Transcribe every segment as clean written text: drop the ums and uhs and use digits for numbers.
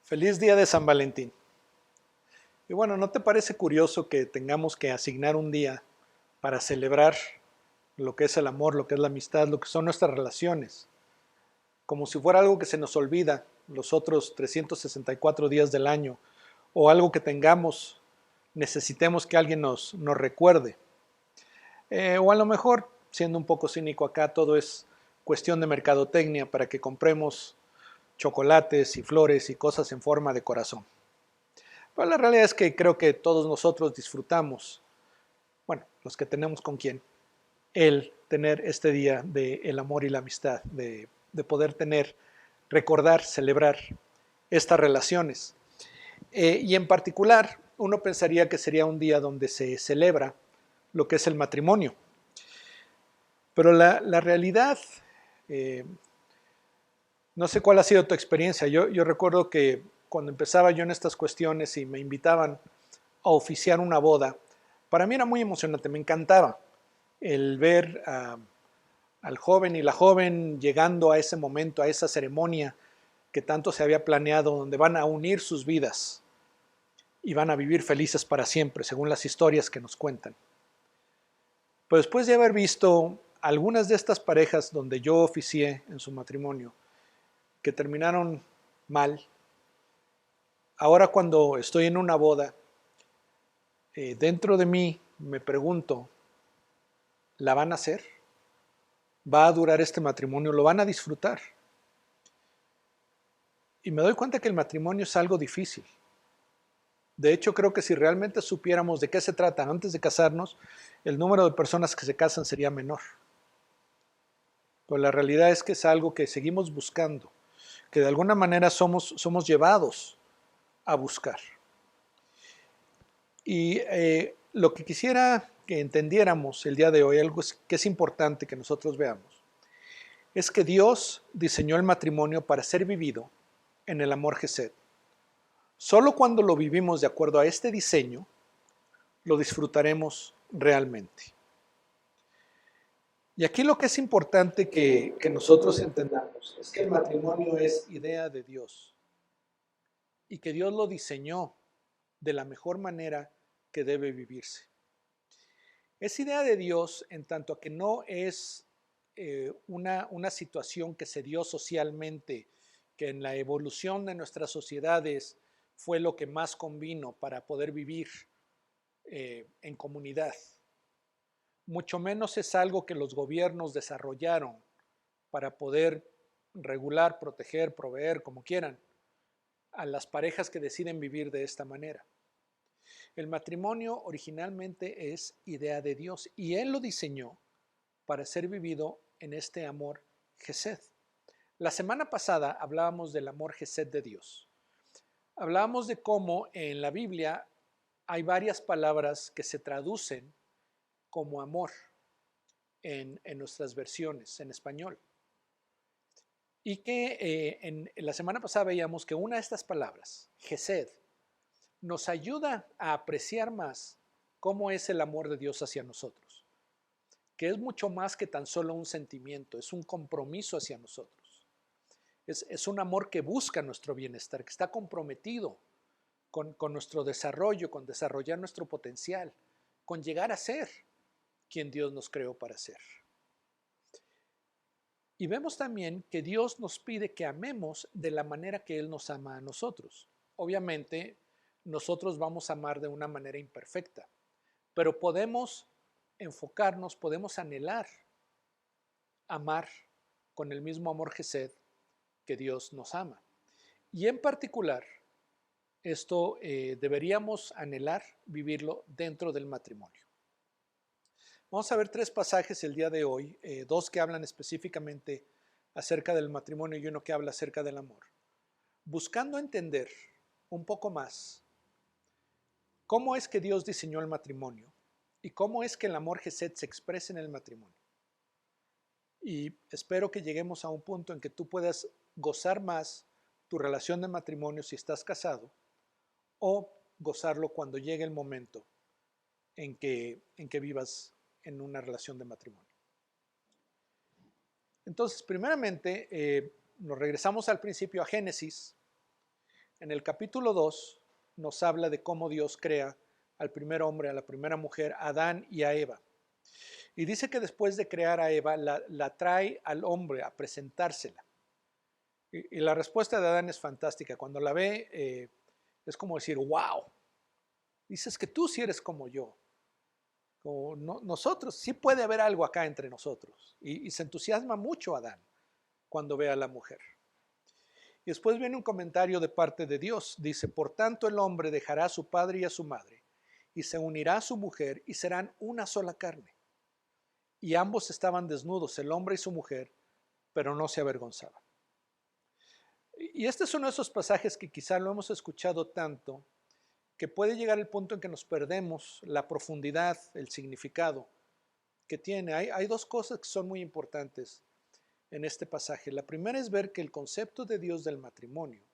Feliz día de San Valentín. Y bueno, ¿no te parece curioso que tengamos que asignar un día para celebrar lo que es el amor, lo que es la amistad, lo que son nuestras relaciones? Como si fuera algo que se nos olvida los otros 364 días del año o algo que tengamos, necesitemos que alguien nos recuerde. O a lo mejor, siendo un poco cínico acá, todo es cuestión de mercadotecnia para que compremos chocolates y flores y cosas en forma de corazón. Pero la realidad es que creo que todos nosotros disfrutamos, bueno, los que tenemos con quién, el tener este día del amor y la amistad, de poder tener, recordar, celebrar estas relaciones. Y en particular, uno pensaría que sería un día donde se celebra lo que es el matrimonio. Pero la realidad, eh, no sé cuál ha sido tu experiencia. Yo recuerdo que cuando empezaba yo en estas cuestiones y me invitaban a oficiar una boda, para mí era muy emocionante, me encantaba el ver al joven y la joven llegando a ese momento, a esa ceremonia que tanto se había planeado, donde van a unir sus vidas y van a vivir felices para siempre, según las historias que nos cuentan. Pero después de haber visto algunas de estas parejas donde yo oficié en su matrimonio, que terminaron mal, ahora cuando estoy en una boda, dentro de mí me pregunto, ¿la van a hacer? ¿Va a durar este matrimonio? ¿Lo van a disfrutar? Y me doy cuenta que el matrimonio es algo difícil. De hecho, creo que si realmente supiéramos de qué se trata antes de casarnos, el número de personas que se casan sería menor. Pero la realidad es que es algo que seguimos buscando, que de alguna manera somos llevados a buscar. Y lo que quisiera que entendiéramos el día de hoy, algo que es importante que nosotros veamos, es que Dios diseñó el matrimonio para ser vivido en el amor Gesed. Solo cuando lo vivimos de acuerdo a este diseño, lo disfrutaremos realmente. Y aquí lo que es importante que nosotros entendamos es que el matrimonio es idea de Dios y que Dios lo diseñó de la mejor manera que debe vivirse. Es idea de Dios en tanto a que no es una situación que se dio socialmente, que en la evolución de nuestras sociedades fue lo que más convino para poder vivir en comunidad. Mucho menos es algo que los gobiernos desarrollaron para poder regular, proteger, proveer, como quieran, a las parejas que deciden vivir de esta manera. El matrimonio originalmente es idea de Dios y Él lo diseñó para ser vivido en este amor Gesed. La semana pasada hablábamos del amor Gesed de Dios. Hablábamos de cómo en la Biblia hay varias palabras que se traducen como amor en nuestras versiones en español. Y que en la semana pasada veíamos que una de estas palabras, Gesed, nos ayuda a apreciar más cómo es el amor de Dios hacia nosotros, que es mucho más que tan solo un sentimiento, es un compromiso hacia nosotros. Es un amor que busca nuestro bienestar, que está comprometido con nuestro desarrollo, con desarrollar nuestro potencial, con llegar a ser quien Dios nos creó para ser. Y vemos también que Dios nos pide que amemos de la manera que Él nos ama a nosotros. Obviamente, nosotros vamos a amar de una manera imperfecta, pero podemos enfocarnos, podemos anhelar amar con el mismo amor Gesed que Dios nos ama. Y en particular, esto deberíamos anhelar vivirlo dentro del matrimonio. Vamos a ver tres pasajes el día de hoy, dos que hablan específicamente acerca del matrimonio y uno que habla acerca del amor. Buscando entender un poco más cómo es que Dios diseñó el matrimonio y cómo es que el amor Gesed se expresa en el matrimonio. Y espero que lleguemos a un punto en que tú puedas gozar más tu relación de matrimonio si estás casado o gozarlo cuando llegue el momento en que vivas en una relación de matrimonio. Entonces, primeramente, nos regresamos al principio a Génesis, En el capítulo 2 nos habla de cómo Dios crea al primer hombre, a la primera mujer, a Adán y a Eva. Y dice que después de crear a Eva, la trae al hombre a presentársela. Y la respuesta de Adán es fantástica. Cuando la ve, es como decir, wow, dices que tú sí eres como yo. Como nosotros, sí puede haber algo acá entre nosotros. Y se entusiasma mucho Adán cuando ve a la mujer. Y después viene un comentario de parte de Dios. Dice, por tanto el hombre dejará a su padre y a su madre, y se unirá a su mujer, y serán una sola carne. Y ambos estaban desnudos, el hombre y su mujer, pero no se avergonzaban. Y este es uno de esos pasajes que quizá lo hemos escuchado tanto, que puede llegar el punto en que nos perdemos la profundidad, el significado que tiene. Hay dos cosas que son muy importantes en este pasaje. La primera es ver que el concepto de Dios del matrimonio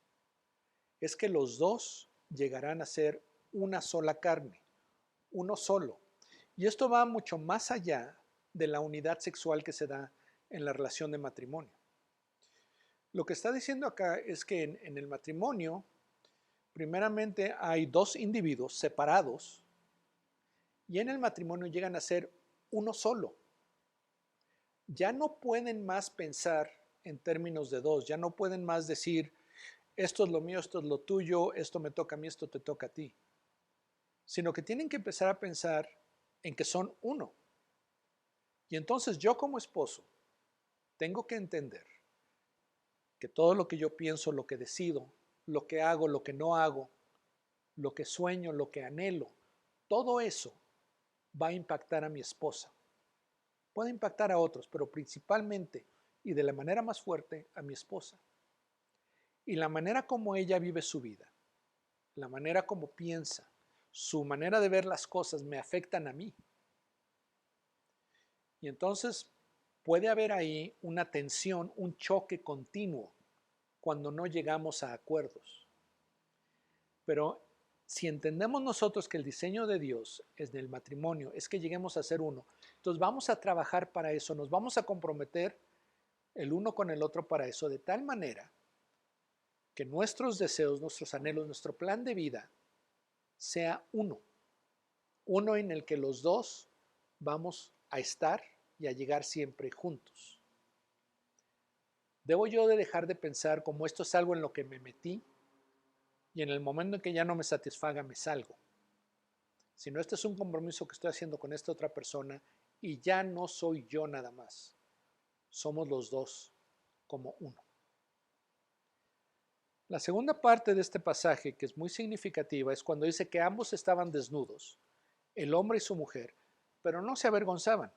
es que los dos llegarán a ser una sola carne, uno solo. Y esto va mucho más allá de la unidad sexual que se da en la relación de matrimonio. Lo que está diciendo acá es que en el matrimonio, primeramente hay dos individuos separados y en el matrimonio llegan a ser uno solo. Ya no pueden más pensar en términos de dos, ya no pueden más decir, esto es lo mío, esto es lo tuyo, esto me toca a mí, esto te toca a ti, sino que tienen que empezar a pensar en que son uno. Y entonces yo como esposo tengo que entender que todo lo que yo pienso, lo que decido, lo que hago, lo que no hago, lo que sueño, lo que anhelo, todo eso va a impactar a mi esposa. Puede impactar a otros, pero principalmente y de la manera más fuerte a mi esposa. Y la manera como ella vive su vida, la manera como piensa, su manera de ver las cosas me afectan a mí. Y entonces puede haber ahí una tensión, un choque continuo cuando no llegamos a acuerdos. Pero si entendemos nosotros que el diseño de Dios es del matrimonio, es que lleguemos a ser uno, entonces vamos a trabajar para eso, nos vamos a comprometer el uno con el otro para eso, de tal manera que nuestros deseos, nuestros anhelos, nuestro plan de vida sea uno, uno en el que los dos vamos a estar y a llegar siempre juntos. ¿Debo yo de dejar de pensar como esto es algo en lo que me metí y en el momento en que ya no me satisfaga me salgo? Sino este es un compromiso que estoy haciendo con esta otra persona y ya no soy yo nada más. Somos los dos como uno. La segunda parte de este pasaje, que es muy significativa, es cuando dice que ambos estaban desnudos, el hombre y su mujer, pero no se avergonzaban.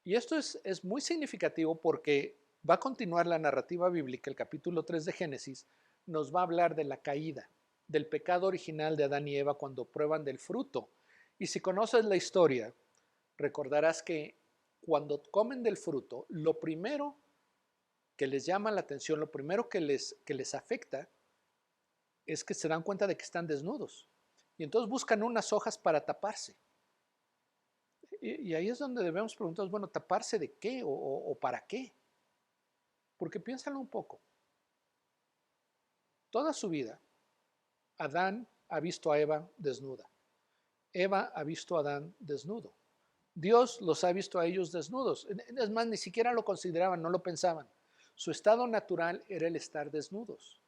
Y esto es muy significativo porque va a continuar la narrativa bíblica, el capítulo 3 de Génesis, nos va a hablar de la caída, del pecado original de Adán y Eva cuando prueban del fruto. Y si conoces la historia, recordarás que cuando comen del fruto, lo primero que les llama la atención, lo primero que les afecta, es que se dan cuenta de que están desnudos. Y entonces buscan unas hojas para taparse. Y ahí es donde debemos preguntarnos, bueno, ¿taparse de qué o para qué? Porque piénsalo un poco. Toda su vida, Adán ha visto a Eva desnuda. Eva ha visto a Adán desnudo. Dios los ha visto a ellos desnudos. Es más, ni siquiera lo consideraban, no lo pensaban. Su estado natural era el estar desnudos.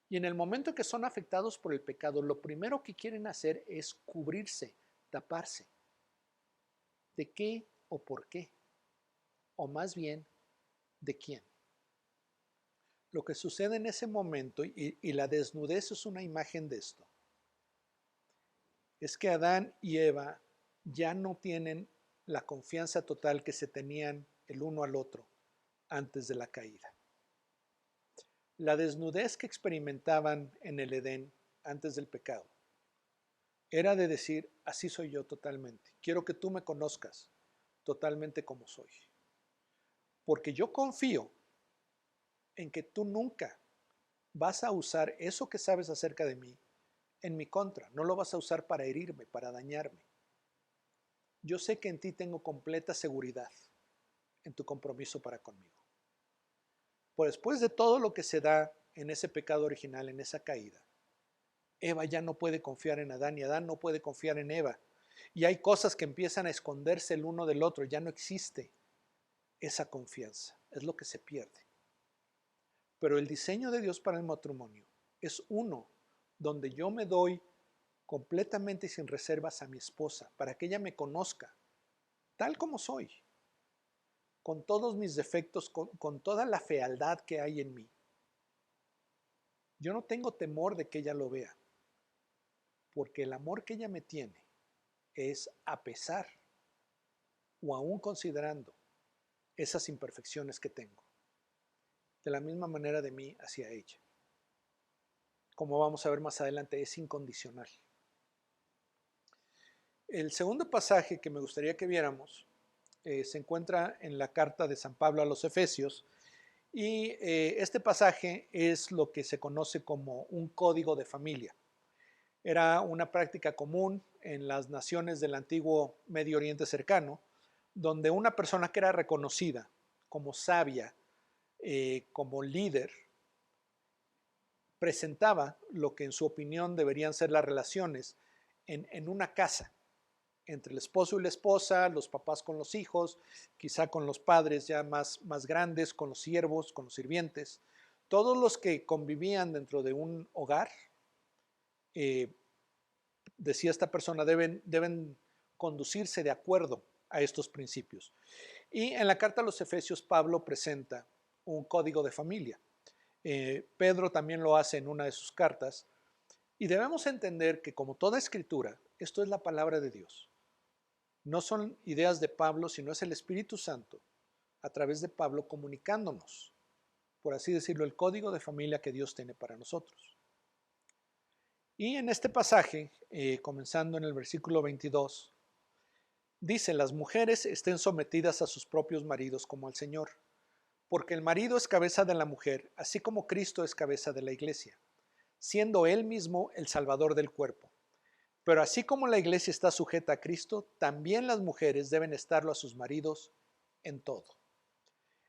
Y en el momento que son afectados por el pecado, lo primero que quieren hacer es cubrirse, taparse. ¿De qué o por qué? O más bien, ¿de quién? Lo que sucede en ese momento, y la desnudez es una imagen de esto, es que Adán y Eva ya no tienen la confianza total que se tenían el uno al otro antes de la caída. La desnudez que experimentaban en el Edén antes del pecado era de decir, así soy yo totalmente, quiero que tú me conozcas totalmente como soy, porque yo confío en que tú nunca vas a usar eso que sabes acerca de mí en mi contra, no lo vas a usar para herirme, para dañarme. Yo sé que en ti tengo completa seguridad en tu compromiso para conmigo. Pues después de todo lo que se da en ese pecado original, en esa caída, Eva ya no puede confiar en Adán y Adán no puede confiar en Eva. Y hay cosas que empiezan a esconderse el uno del otro, ya no existe esa confianza, es lo que se pierde. Pero el diseño de Dios para el matrimonio es uno donde yo me doy completamente y sin reservas a mi esposa para que ella me conozca tal como soy, con todos mis defectos, con toda la fealdad que hay en mí. Yo no tengo temor de que ella lo vea, porque el amor que ella me tiene es a pesar o aún considerando esas imperfecciones que tengo, de la misma manera de mí hacia ella. Como vamos a ver más adelante, es incondicional. El segundo pasaje que me gustaría que viéramos se encuentra en la carta de San Pablo a los Efesios y este pasaje es lo que se conoce como un código de familia. Era una práctica común en las naciones del antiguo Medio Oriente cercano, donde una persona que era reconocida como sabia, como líder, presentaba lo que en su opinión deberían ser las relaciones en una casa, entre el esposo y la esposa, los papás con los hijos, quizá con los padres ya más grandes, con los siervos, con los sirvientes, todos los que convivían dentro de un hogar, decía esta persona, deben conducirse de acuerdo a estos principios. Y en la carta a los Efesios, Pablo presenta un código de familia. Pedro también lo hace en una de sus cartas. Y debemos entender que, como toda escritura, esto es la palabra de Dios. No son ideas de Pablo, sino es el Espíritu Santo, a través de Pablo, comunicándonos, por así decirlo, el código de familia que Dios tiene para nosotros. Y en este pasaje, comenzando en el versículo 22, dice: las mujeres estén sometidas a sus propios maridos como al Señor, porque el marido es cabeza de la mujer, así como Cristo es cabeza de la iglesia, siendo él mismo el Salvador del cuerpo. Pero así como la iglesia está sujeta a Cristo, también las mujeres deben estarlo a sus maridos en todo.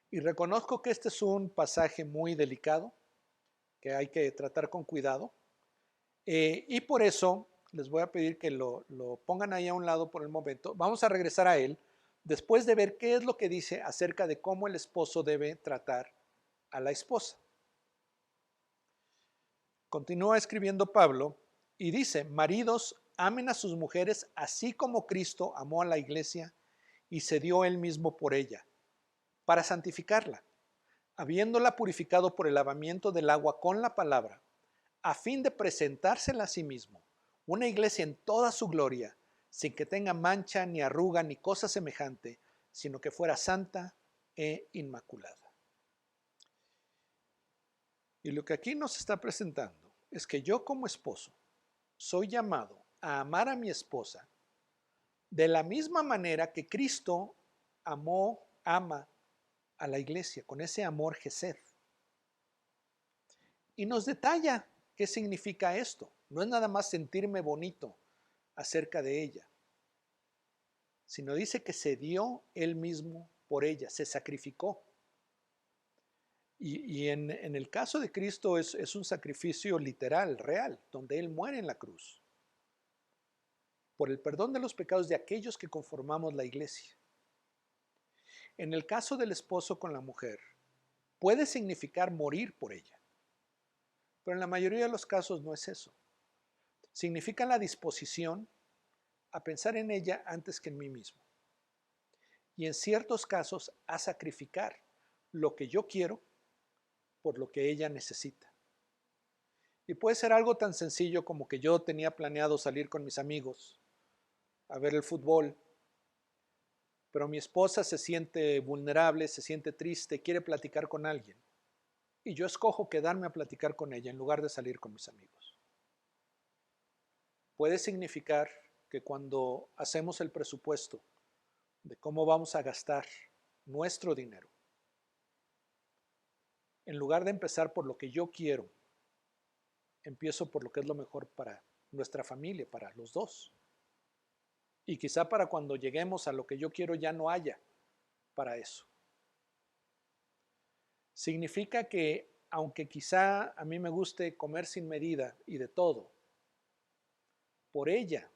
Y reconozco que este es un pasaje muy delicado, que hay que tratar con cuidado, y por eso les voy a pedir que lo pongan ahí a un lado por el momento. Vamos a regresar a él después de ver qué es lo que dice acerca de cómo el esposo debe tratar a la esposa. Continúa escribiendo Pablo y dice: maridos, amen a sus mujeres así como Cristo amó a la iglesia y se dio él mismo por ella, para santificarla, habiéndola purificado por el lavamiento del agua con la palabra, a fin de presentársela a sí mismo, una iglesia en toda su gloria, sin que tenga mancha, ni arruga, ni cosa semejante, sino que fuera santa e inmaculada. Y lo que aquí nos está presentando es que yo como esposo soy llamado a amar a mi esposa de la misma manera que Cristo ama a la iglesia, con ese amor Gesed. Y nos detalla qué significa esto. No es nada más sentirme bonito acerca de ella, sino dice que se dio él mismo por ella, se sacrificó. Y en el caso de Cristo es un sacrificio literal, real, donde él muere en la cruz, por el perdón de los pecados de aquellos que conformamos la iglesia. En el caso del esposo con la mujer, puede significar morir por ella, pero en la mayoría de los casos no es eso. Significa la disposición a pensar en ella antes que en mí mismo. Y en ciertos casos a sacrificar lo que yo quiero por lo que ella necesita. Y puede ser algo tan sencillo como que yo tenía planeado salir con mis amigos a ver el fútbol, pero mi esposa se siente vulnerable, se siente triste, quiere platicar con alguien. Y yo escojo quedarme a platicar con ella en lugar de salir con mis amigos. Puede significar que cuando hacemos el presupuesto de cómo vamos a gastar nuestro dinero, en lugar de empezar por lo que yo quiero, empiezo por lo que es lo mejor para nuestra familia, para los dos. Y quizá para cuando lleguemos a lo que yo quiero ya no haya para eso. Significa que aunque quizá a mí me guste comer sin medida y de todo, por ella,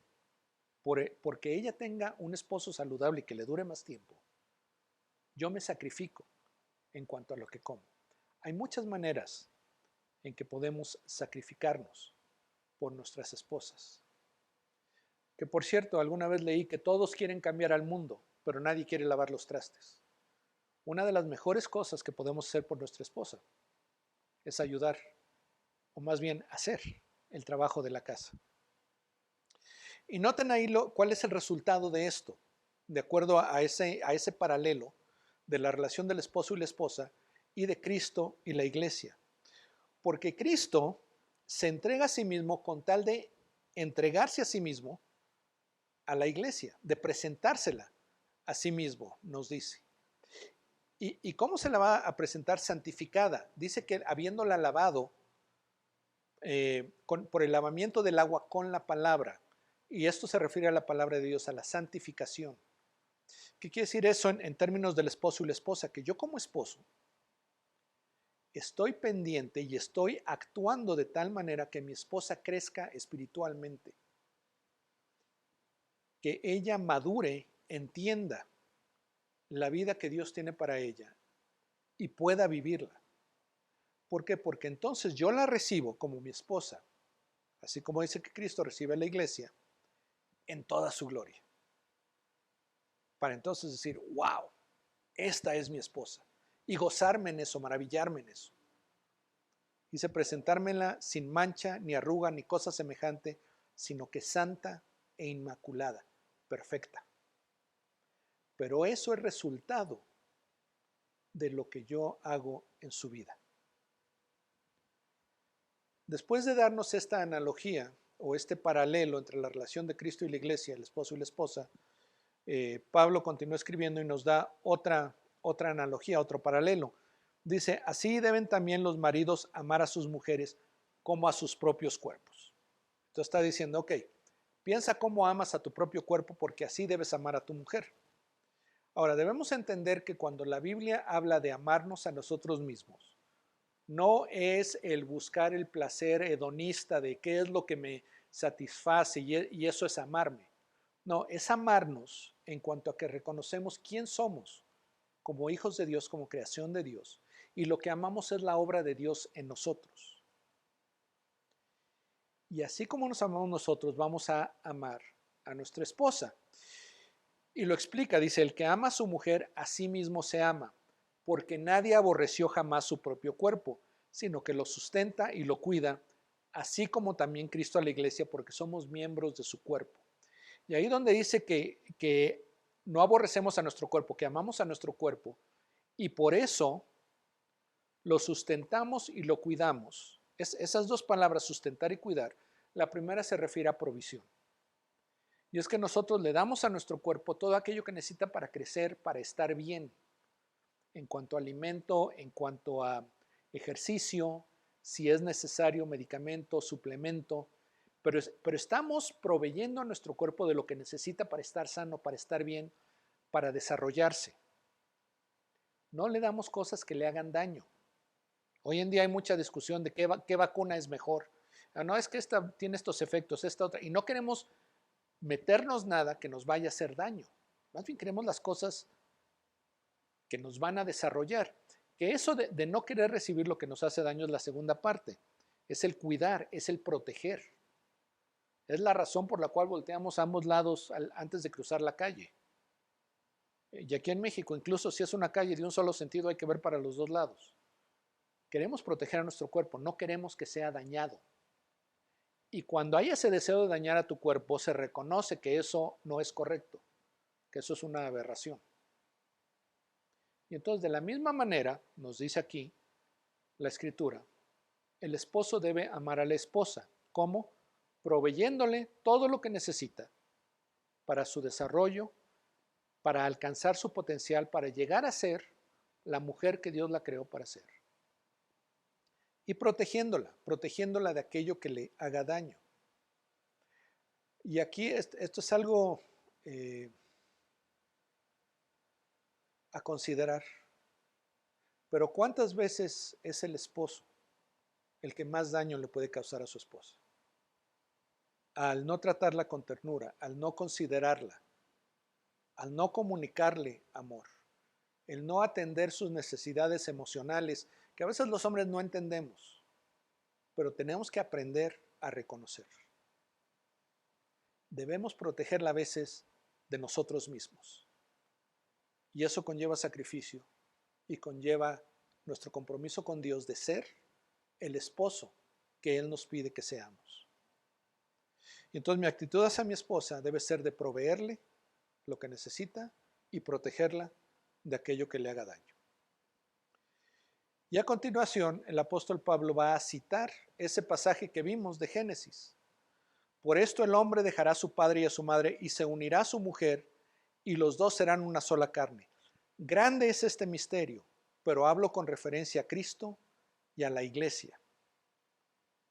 porque ella tenga un esposo saludable y que le dure más tiempo, yo me sacrifico en cuanto a lo que como. Hay muchas maneras en que podemos sacrificarnos por nuestras esposas. Que por cierto, alguna vez leí que todos quieren cambiar al mundo, pero nadie quiere lavar los trastes. Una de las mejores cosas que podemos hacer por nuestra esposa es ayudar, o más bien hacer, el trabajo de la casa. Y noten ahí cuál es el resultado de esto, de acuerdo a ese paralelo de la relación del esposo y la esposa y de Cristo y la iglesia. Porque Cristo se entrega a sí mismo con tal de entregarse a sí mismo a la iglesia, de presentársela a sí mismo, nos dice. ¿Y cómo se la va a presentar? Santificada. Dice que habiéndola lavado por el lavamiento del agua con la palabra. Y esto se refiere a la palabra de Dios, a la santificación. ¿Qué quiere decir eso en términos del esposo y la esposa? Que yo como esposo estoy pendiente y estoy actuando de tal manera que mi esposa crezca espiritualmente, que ella madure, entienda la vida que Dios tiene para ella y pueda vivirla. ¿Por qué? Porque entonces yo la recibo como mi esposa, así como dice que Cristo recibe a la iglesia, en toda su gloria. Para entonces decir, wow, esta es mi esposa. Y gozarme en eso, maravillarme en eso. Dice presentármela sin mancha, ni arruga, ni cosa semejante, sino que santa e inmaculada, perfecta. Pero eso es resultado de lo que yo hago en su vida. Después de darnos esta analogía o este paralelo entre la relación de Cristo y la iglesia, el esposo y la esposa, Pablo continúa escribiendo y nos da otra analogía, otro paralelo. Dice, así deben también los maridos amar a sus mujeres como a sus propios cuerpos. Entonces está diciendo, ok, piensa cómo amas a tu propio cuerpo porque así debes amar a tu mujer. Ahora, debemos entender que cuando la Biblia habla de amarnos a nosotros mismos, no es el buscar el placer hedonista de qué es lo que me satisface y eso es amarme. No, es amarnos en cuanto a que reconocemos quién somos como hijos de Dios, como creación de Dios, y lo que amamos es la obra de Dios en nosotros. Y así como nos amamos nosotros, vamos a amar a nuestra esposa. Y lo explica, dice, el que ama a su mujer, a sí mismo se ama, porque nadie aborreció jamás su propio cuerpo, sino que lo sustenta y lo cuida, así como también Cristo a la iglesia, porque somos miembros de su cuerpo. Y ahí donde dice que no aborrecemos a nuestro cuerpo, que amamos a nuestro cuerpo, y por eso lo sustentamos y lo cuidamos. Esas dos palabras, sustentar y cuidar, la primera se refiere a provisión. Y es que nosotros le damos a nuestro cuerpo todo aquello que necesita para crecer, para estar bien, en cuanto a alimento, en cuanto a ejercicio, si es necesario, medicamento, suplemento, pero estamos proveyendo a nuestro cuerpo de lo que necesita para estar sano, para estar bien, para desarrollarse. No le damos cosas que le hagan daño. Hoy en día hay mucha discusión de qué vacuna es mejor. No, es que esta tiene estos efectos, esta otra, y no queremos meternos nada que nos vaya a hacer daño. Más bien queremos las cosas que nos van a desarrollar. Que eso de no querer recibir lo que nos hace daño es la segunda parte. Es el cuidar, es el proteger. Es la razón por la cual volteamos a ambos lados antes de cruzar la calle. Y aquí en México, incluso si es una calle de un solo sentido, hay que ver para los dos lados. Queremos proteger a nuestro cuerpo, no queremos que sea dañado. Y cuando hay ese deseo de dañar a tu cuerpo, se reconoce que eso no es correcto, que eso es una aberración. Y entonces, de la misma manera, nos dice aquí la escritura, el esposo debe amar a la esposa. ¿Cómo? Proveyéndole todo lo que necesita para su desarrollo, para alcanzar su potencial, para llegar a ser la mujer que Dios la creó para ser. Y protegiéndola de aquello que le haga daño. Y aquí esto es algo a considerar. Pero ¿cuántas veces es el esposo el que más daño le puede causar a su esposa. Al no tratarla con ternura, al no considerarla, al no comunicarle amor, el no atender sus necesidades emocionales, que a veces los hombres no entendemos, pero tenemos que aprender a reconocer. Debemos protegerla a veces de nosotros mismos. Y eso conlleva sacrificio y conlleva nuestro compromiso con Dios de ser el esposo que Él nos pide que seamos. Y entonces mi actitud hacia mi esposa debe ser de proveerle lo que necesita y protegerla de aquello que le haga daño. Y a continuación, el apóstol Pablo va a citar ese pasaje que vimos de Génesis. Por esto el hombre dejará a su padre y a su madre y se unirá a su mujer y los dos serán una sola carne. Grande es este misterio, pero hablo con referencia a Cristo y a la iglesia.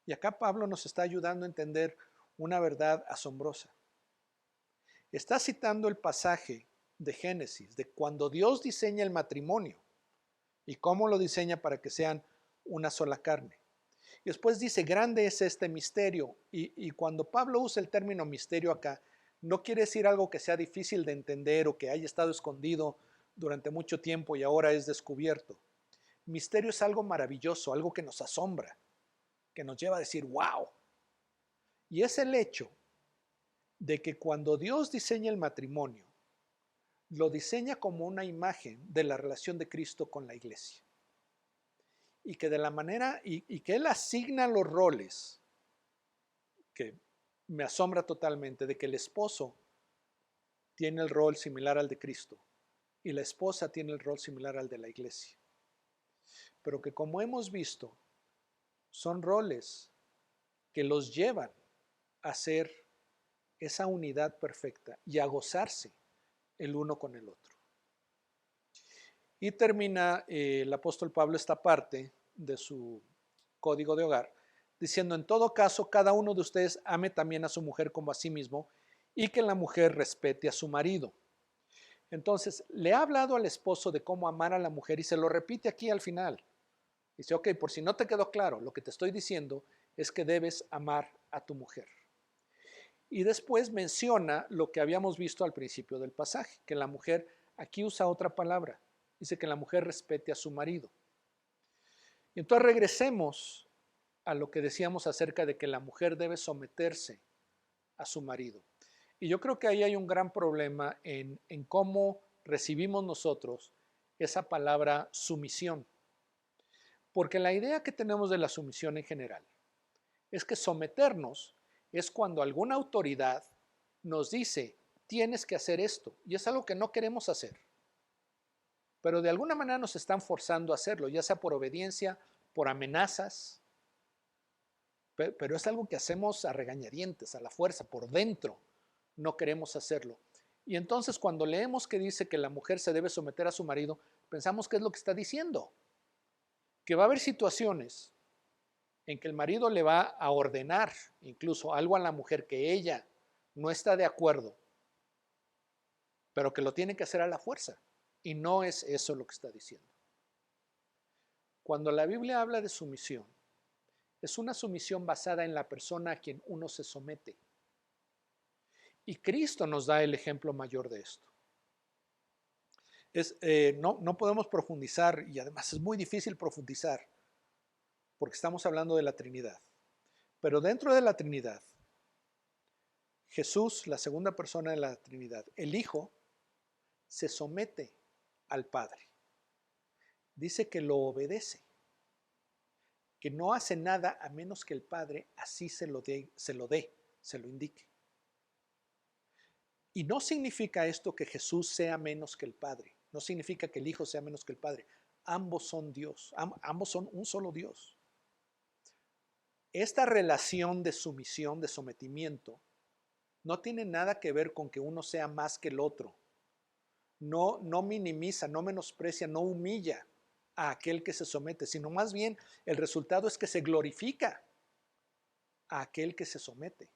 Y acá Pablo nos está ayudando a entender una verdad asombrosa. Está citando el pasaje de Génesis, de cuando Dios diseña el matrimonio y cómo lo diseña para que sean una sola carne. Y después dice, grande es este misterio. Y cuando Pablo usa el término misterio acá, no quiere decir algo que sea difícil de entender o que haya estado escondido durante mucho tiempo y ahora es descubierto. Misterio es algo maravilloso, algo que nos asombra, que nos lleva a decir, wow. Y es el hecho de que cuando Dios diseña el matrimonio, lo diseña como una imagen de la relación de Cristo con la iglesia. Y que de la manera, y que Él asigna los roles, que me asombra totalmente, de que el esposo tiene el rol similar al de Cristo y la esposa tiene el rol similar al de la iglesia. Pero que como hemos visto, son roles que los llevan a ser esa unidad perfecta y a gozarse el uno con el otro. Y termina el apóstol Pablo esta parte de su código de hogar diciendo, en todo caso, cada uno de ustedes ame también a su mujer como a sí mismo y que la mujer respete a su marido. Entonces, le ha hablado al esposo de cómo amar a la mujer y se lo repite aquí al final. Dice, ok, por si no te quedó claro, lo que te estoy diciendo es que debes amar a tu mujer. Y después menciona lo que habíamos visto al principio del pasaje, que la mujer, aquí usa otra palabra, dice que la mujer respete a su marido. Y entonces regresemos a lo que decíamos acerca de que la mujer debe someterse a su marido. Y yo creo que ahí hay un gran problema en cómo recibimos nosotros esa palabra sumisión. Porque la idea que tenemos de la sumisión en general es que someternos es cuando alguna autoridad nos dice, tienes que hacer esto, y es algo que no queremos hacer. Pero de alguna manera nos están forzando a hacerlo, ya sea por obediencia, por amenazas, pero es algo que hacemos a regañadientes, a la fuerza, por dentro. No queremos hacerlo. Y entonces cuando leemos que dice que la mujer se debe someter a su marido, pensamos que es lo que está diciendo. Que va a haber situaciones en que el marido le va a ordenar incluso algo a la mujer que ella no está de acuerdo, pero que lo tiene que hacer a la fuerza. Y no es eso lo que está diciendo. Cuando la Biblia habla de sumisión, es una sumisión basada en la persona a quien uno se somete. Y Cristo nos da el ejemplo mayor de esto. No podemos profundizar, y además es muy difícil profundizar, porque estamos hablando de la Trinidad. Pero dentro de la Trinidad, Jesús, la segunda persona de la Trinidad, el Hijo, se somete al Padre. Dice que lo obedece, que no hace nada a menos que el Padre así se lo indique. Y no significa esto que Jesús sea menos que el Padre, no significa que el Hijo sea menos que el Padre. Ambos son Dios, ambos son un solo Dios. Esta relación de sumisión, de sometimiento, no tiene nada que ver con que uno sea más que el otro. No minimiza, no menosprecia, no humilla a aquel que se somete, sino más bien el resultado es que se glorifica a aquel que se somete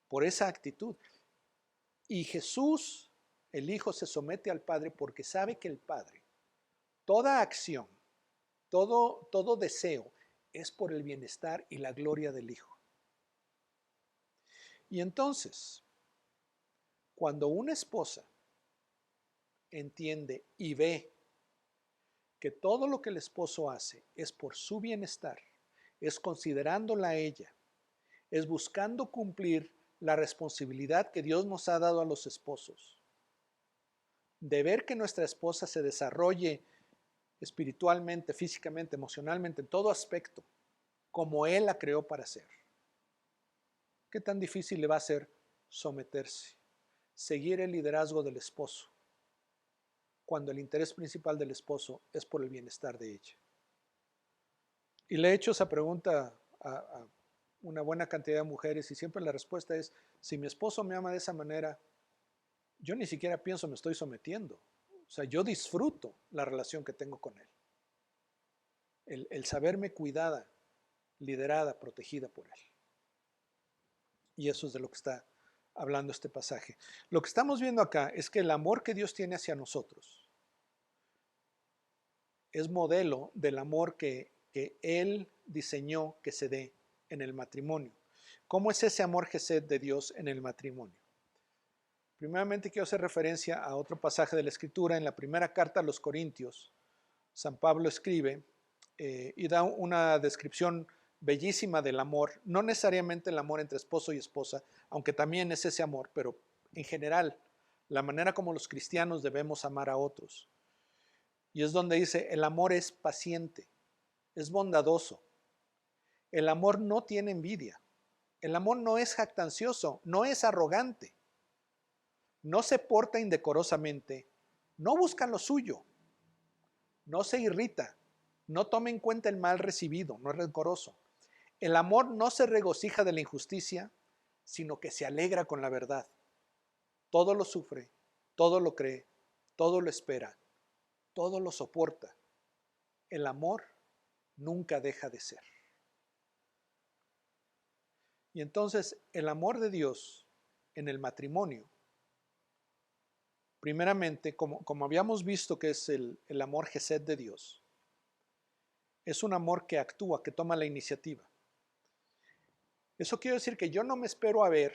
por esa actitud. Y Jesús, el Hijo, se somete al Padre porque sabe que el Padre, toda acción, todo deseo, es por el bienestar y la gloria del Hijo. Y entonces, cuando una esposa entiende y ve que todo lo que el esposo hace es por su bienestar, es considerándola a ella, es buscando cumplir la responsabilidad que Dios nos ha dado a los esposos, de ver que nuestra esposa se desarrolle espiritualmente, físicamente, emocionalmente, en todo aspecto, como Él la creó para ser. ¿Qué tan difícil le va a ser someterse, seguir el liderazgo del esposo, cuando el interés principal del esposo es por el bienestar de ella? Y le he hecho esa pregunta a una buena cantidad de mujeres y siempre la respuesta es, si mi esposo me ama de esa manera, yo ni siquiera pienso me estoy sometiendo. O sea, yo disfruto la relación que tengo con él. El saberme cuidada, liderada, protegida por él. Y eso es de lo que está hablando este pasaje. Lo que estamos viendo acá es que el amor que Dios tiene hacia nosotros es modelo del amor que Él diseñó que se dé en el matrimonio. ¿Cómo es ese amor Gesed de Dios en el matrimonio? Primeramente quiero hacer referencia a otro pasaje de la Escritura. En la primera carta a los Corintios, San Pablo escribe y da una descripción bellísima del amor, no necesariamente el amor entre esposo y esposa, aunque también es ese amor, pero en general, la manera como los cristianos debemos amar a otros. Y es donde dice, el amor es paciente, es bondadoso, el amor no tiene envidia, el amor no es jactancioso, no es arrogante, no se porta indecorosamente, no busca lo suyo, no se irrita, no toma en cuenta el mal recibido, no es rencoroso. El amor no se regocija de la injusticia, sino que se alegra con la verdad. Todo lo sufre, todo lo cree, todo lo espera, todo lo soporta. El amor nunca deja de ser. Y entonces el amor de Dios en el matrimonio, primeramente, como habíamos visto que es el amor Gesed de Dios, es un amor que actúa, que toma la iniciativa. Eso quiere decir que yo no me espero a ver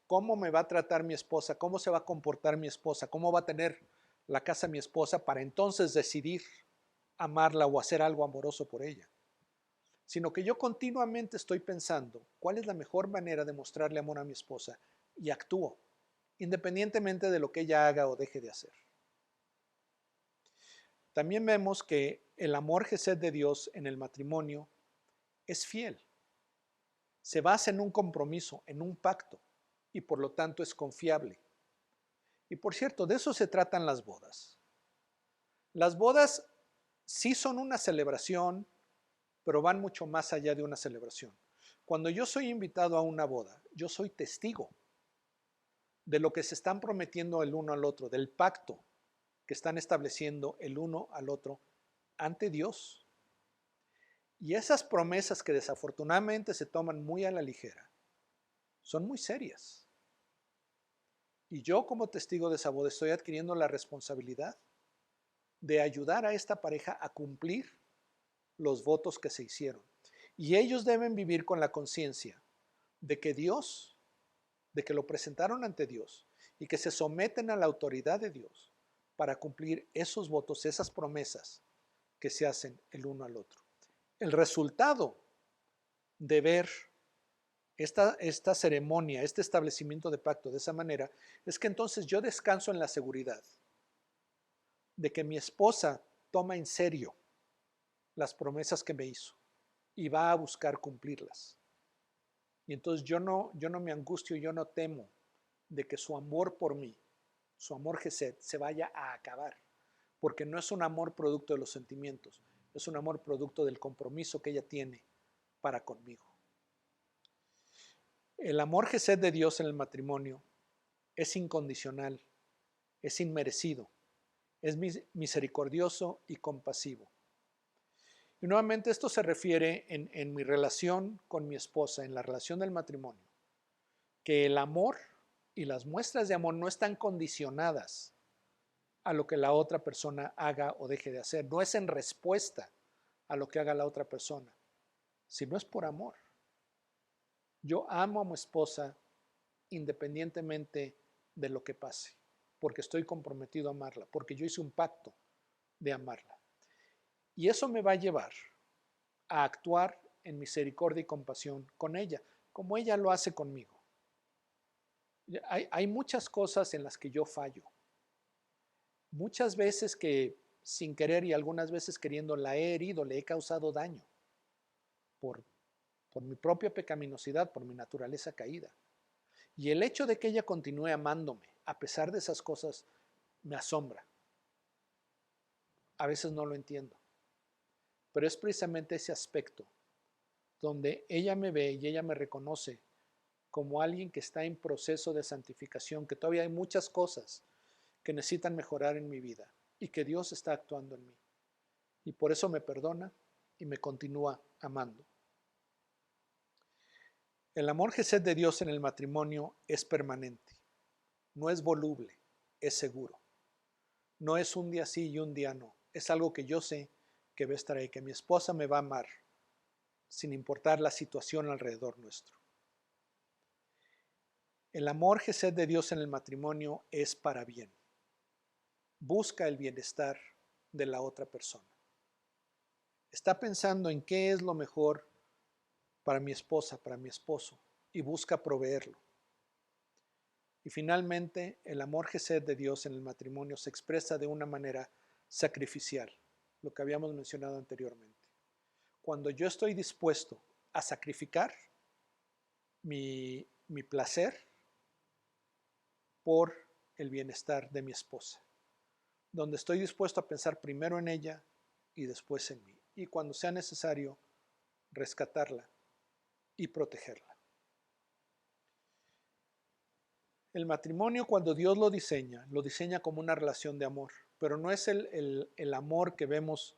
cómo me va a tratar mi esposa, cómo se va a comportar mi esposa, cómo va a tener la casa mi esposa para entonces decidir amarla o hacer algo amoroso por ella, sino que yo continuamente estoy pensando cuál es la mejor manera de mostrarle amor a mi esposa y actúo, independientemente de lo que ella haga o deje de hacer. También vemos que el amor Gesed de Dios en el matrimonio es fiel. Se basa en un compromiso, en un pacto, y por lo tanto es confiable. Y por cierto, de eso se tratan las bodas. Las bodas sí son una celebración, pero van mucho más allá de una celebración. Cuando yo soy invitado a una boda, yo soy testigo de lo que se están prometiendo el uno al otro, del pacto que están estableciendo el uno al otro ante Dios. Y esas promesas que desafortunadamente se toman muy a la ligera, son muy serias. Y yo como testigo de esa boda estoy adquiriendo la responsabilidad de ayudar a esta pareja a cumplir los votos que se hicieron. Y ellos deben vivir con la conciencia de que Dios, de que lo presentaron ante Dios y que se someten a la autoridad de Dios para cumplir esos votos, esas promesas que se hacen el uno al otro. El resultado de ver esta ceremonia, este establecimiento de pacto de esa manera, es que entonces yo descanso en la seguridad de que mi esposa toma en serio las promesas que me hizo y va a buscar cumplirlas. Y entonces yo no me angustio, yo no temo de que su amor por mí, su amor Gesed, se vaya a acabar, porque no es un amor producto de los sentimientos, es un amor producto del compromiso que ella tiene para conmigo. El amor Gesed de Dios en el matrimonio es incondicional, es inmerecido, es misericordioso y compasivo. Y nuevamente esto se refiere en mi relación con mi esposa, en la relación del matrimonio, que el amor y las muestras de amor no están condicionadas a lo que la otra persona haga o deje de hacer, no es en respuesta a lo que haga la otra persona, si no es por amor? Yo amo a mi esposa independientemente de lo que pase, porque estoy comprometido a amarla, porque yo hice un pacto de amarla. Y eso me va a llevar a actuar en misericordia y compasión con ella, como ella lo hace conmigo. Hay muchas cosas en las que yo fallo. Muchas veces que sin querer y algunas veces queriendo la he herido, le he causado daño por, por mi propia pecaminosidad, por mi naturaleza caída. Y el hecho de que ella continúe amándome, a pesar de esas cosas, me asombra. A veces no lo entiendo. Pero es precisamente ese aspecto donde ella me ve y ella me reconoce como alguien que está en proceso de santificación, que todavía hay muchas cosas que necesitan mejorar en mi vida y que Dios está actuando en mí. Y por eso me perdona y me continúa amando. El amor gesed de Dios en el matrimonio es permanente, no es voluble, es seguro. No es un día sí y un día no. Es algo que yo sé que va a estar ahí, que mi esposa me va a amar sin importar la situación alrededor nuestro. El amor gesed de Dios en el matrimonio es para bien. Busca el bienestar de la otra persona. Está pensando en qué es lo mejor para mi esposa, para mi esposo, y busca proveerlo. Y finalmente, el amor gesed de Dios en el matrimonio se expresa de una manera sacrificial, lo que habíamos mencionado anteriormente. Cuando yo estoy dispuesto a sacrificar mi placer por el bienestar de mi esposa, donde estoy dispuesto a pensar primero en ella y después en mí, y cuando sea necesario, rescatarla y protegerla. El matrimonio, cuando Dios lo diseña como una relación de amor, pero no es el amor que vemos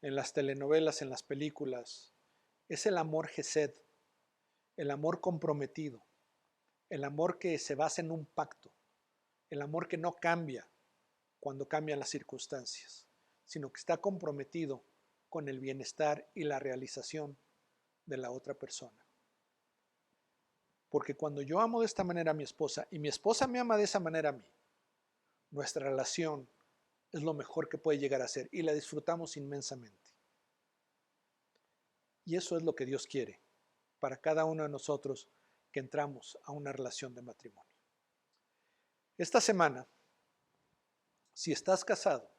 en las telenovelas, en las películas, es el amor gesed, el amor comprometido, el amor que se basa en un pacto, el amor que no cambia cuando cambian las circunstancias, sino que está comprometido con el bienestar y la realización de la otra persona. Porque cuando yo amo de esta manera a mi esposa y mi esposa me ama de esa manera a mí, nuestra relación es lo mejor que puede llegar a ser y la disfrutamos inmensamente. Y eso es lo que Dios quiere para cada uno de nosotros que entramos a una relación de matrimonio. Esta semana, si estás casado,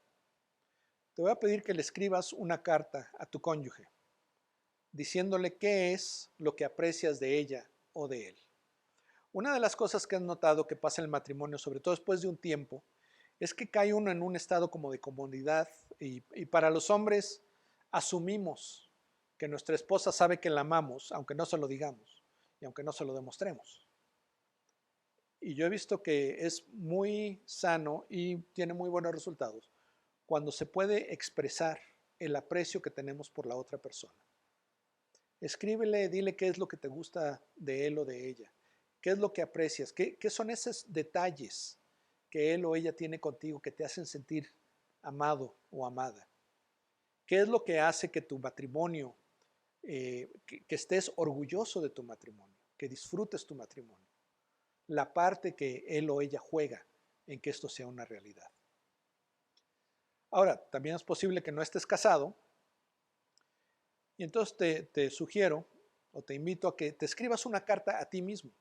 te voy a pedir que le escribas una carta a tu cónyuge diciéndole qué es lo que aprecias de ella o de él. Una de las cosas que has notado que pasa en el matrimonio, sobre todo después de un tiempo, es que cae uno en un estado como de comodidad y para los hombres asumimos que nuestra esposa sabe que la amamos, aunque no se lo digamos y aunque no se lo demostremos. Y yo he visto que es muy sano y tiene muy buenos resultados cuando se puede expresar el aprecio que tenemos por la otra persona. Escríbele, dile qué es lo que te gusta de él o de ella, qué es lo que aprecias, qué son esos detalles que él o ella tiene contigo que te hacen sentir amado o amada. ¿Qué es lo que hace que tu matrimonio, que estés orgulloso de tu matrimonio, que disfrutes tu matrimonio? La parte que él o ella juega en que esto sea una realidad. Ahora, también es posible que no estés casado y entonces te sugiero o te invito a que te escribas una carta a ti mismo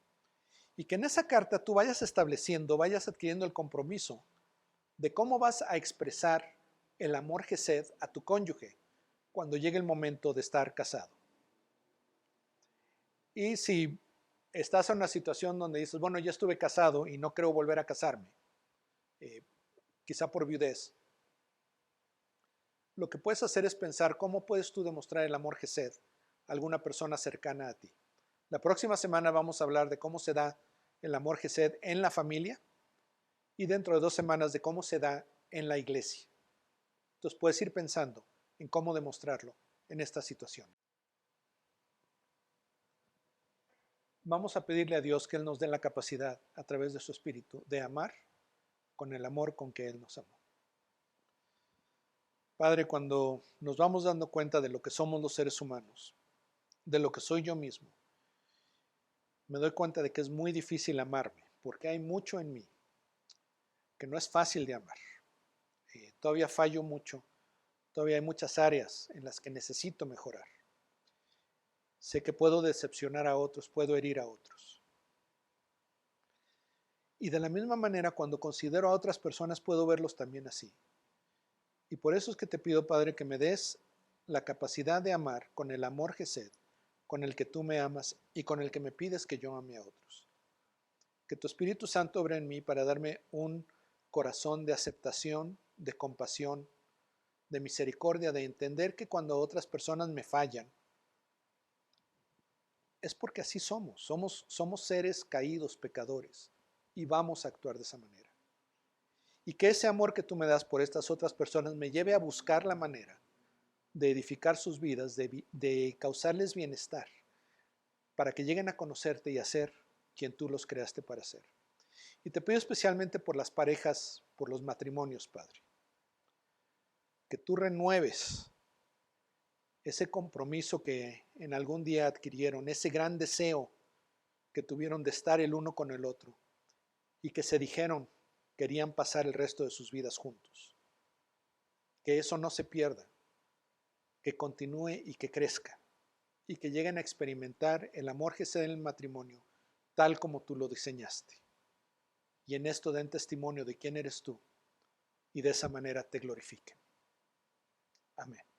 y que en esa carta tú vayas estableciendo, vayas adquiriendo el compromiso de cómo vas a expresar el amor gesed a tu cónyuge cuando llegue el momento de estar casado. Y si estás en una situación donde dices, bueno, ya estuve casado y no creo volver a casarme, quizá por viudez, lo que puedes hacer es pensar cómo puedes tú demostrar el amor gesed a alguna persona cercana a ti. La próxima semana vamos a hablar de cómo se da el amor gesed en la familia y dentro de 2 semanas de cómo se da en la iglesia. Entonces puedes ir pensando en cómo demostrarlo en esta situación. Vamos a pedirle a Dios que Él nos dé la capacidad a través de su Espíritu de amar con el amor con que Él nos amó. Padre, cuando nos vamos dando cuenta de lo que somos los seres humanos de lo que soy yo mismo, me doy cuenta de que es muy difícil amarme, porque hay mucho en mí que no es fácil de amar. Todavía fallo mucho, todavía hay muchas áreas en las que necesito mejorar. Sé que puedo decepcionar a otros, puedo herir a otros. Y de la misma manera, cuando considero a otras personas, puedo verlos también así. Y por eso es que te pido, Padre, que me des la capacidad de amar con el amor Gesed, con el que tú me amas y con el que me pides que yo ame a otros. Que tu Espíritu Santo obre en mí para darme un corazón de aceptación, de compasión, de misericordia, de entender que cuando otras personas me fallan, es porque así somos seres caídos, pecadores, y vamos a actuar de esa manera. Y que ese amor que tú me das por estas otras personas me lleve a buscar la manera de edificar sus vidas, de causarles bienestar, para que lleguen a conocerte y a ser quien tú los creaste para ser. Y te pido especialmente por las parejas, por los matrimonios, Padre, que tú renueves ese compromiso que en algún día adquirieron, ese gran deseo que tuvieron de estar el uno con el otro y que se dijeron querían pasar el resto de sus vidas juntos. Que eso no se pierda, que continúe y que crezca y que lleguen a experimentar el amor que se da en el matrimonio tal como tú lo diseñaste. Y en esto den testimonio de quién eres tú y de esa manera te glorifiquen. Amén.